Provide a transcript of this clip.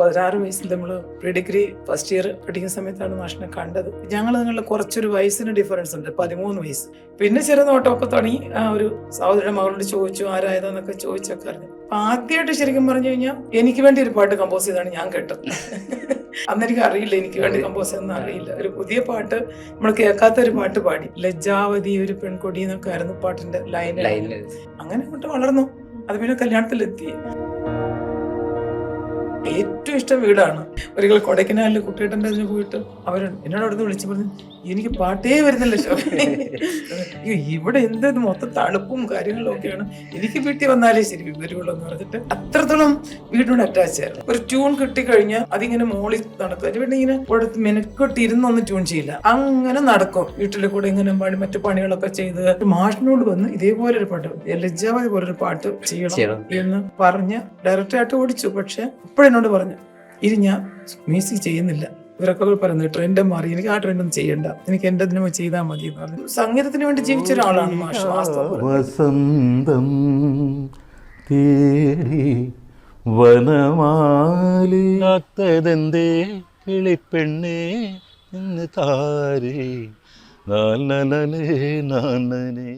16 വയസ്സിൽ നമ്മൾ pre degree first year പഠിക്കുന്ന സമയത്താണ് മാഷിനെ കണ്ടത്. ഞങ്ങൾ നിങ്ങളുടെ കുറച്ചൊരു വയസ്സിന് ഡിഫറൻസ് ഉണ്ട്, 13 വയസ്സ്. പിന്നെ ചെറു നോട്ടമൊക്കെ തുടങ്ങി. ആ ഒരു സഹോദരന്റെ മകളോട് ചോദിച്ചു ആരായതെന്നൊക്കെ ചോദിച്ചൊക്കെ അറിഞ്ഞു. അപ്പൊ ആദ്യമായിട്ട് ശരിക്കും പറഞ്ഞു കഴിഞ്ഞാൽ എനിക്ക് വേണ്ടി ഒരു പാട്ട് കമ്പോസ് ചെയ്താണ് ഞാൻ കേട്ടത്. അന്നെനിക്ക് അറിയില്ല, എനിക്ക് വേണ്ടി കമ്പോസ് ചെയ്യുന്ന അറിയില്ല. ഒരു പുതിയ പാട്ട്, നമ്മൾ കേൾക്കാത്ത ഒരു പാട്ട് പാടി. ലജ്ജാവതി ഒരു പെൺകൊടി എന്നൊക്കെ ആയിരുന്നു പാട്ടിന്റെ ലൈൻ. അങ്ങനെ കൊണ്ട് വളർന്നു. അത് പിന്നെ കല്യാണത്തിലെത്തി. ഏറ്റവും ഇഷ്ടം വീടാണ്. ഒരിക്കൽ കൊടൈക്കനാലിൽ കുട്ടിയേട്ടൻ്റെ അതിന് പോയിട്ട് അവർ എന്നോട് അവിടുന്ന് വിളിച്ചു പറഞ്ഞു, എനിക്ക് പാട്ടേ വരുന്നില്ല ഷോ, ഇവിടെ എന്ത് മൊത്തം തണുപ്പും കാര്യങ്ങളും ഒക്കെയാണ്, എനിക്ക് വീട്ടിൽ വന്നാലേ ശരി വിവരമുള്ളൂ എന്ന് പറഞ്ഞിട്ട് അത്രത്തോളം വീടിനോട് അറ്റാച്ച് ആയിരുന്നു. ഒരു ട്യൂൺ കിട്ടിക്കഴിഞ്ഞാൽ അതിങ്ങനെ മോളിൽ നടക്കും. അതിന് വേണ്ടി ഇങ്ങനെ കൊടുത്ത് മെനക്കെട്ടിരുന്നൊന്നും ട്യൂൺ ചെയ്യില്ല, അങ്ങനെ നടക്കും വീട്ടിലെ കൂടെ ഇങ്ങനെ പാടി മറ്റു പണികളൊക്കെ ചെയ്ത്. മാഷിനോട് വന്ന് ഇതേപോലെ ഒരു പാട്ട്, ലജ്ജാവതി പോലൊരു പാട്ട് ചെയ്യണം എന്ന് പറഞ്ഞ് ഡയറക്റ്റായിട്ട് ഓടിച്ചു. പക്ഷെ ഇപ്പോഴെന്നോട് പറഞ്ഞു, ഇനി ഞാൻ മ്യൂസിക് ചെയ്യുന്നില്ല. ഇവരൊക്കെ പറയുന്നത് ട്രെൻഡ് മാറി, എനിക്ക് ആ ട്രെൻഡൊന്നും ചെയ്യണ്ട, എനിക്ക് എന്റെ അതിന് ചെയ്താൽ മതി എന്ന് പറഞ്ഞു. സംഗീതത്തിന് വേണ്ടി ജീവിച്ച ഒരാളാണ് മാഷ്. വസന്തം തേടി വനമാലിയാത്തതെന്തേ കിളിപ്പെണ്ണേ എന്ന് താരേ നാനേ നാനേ.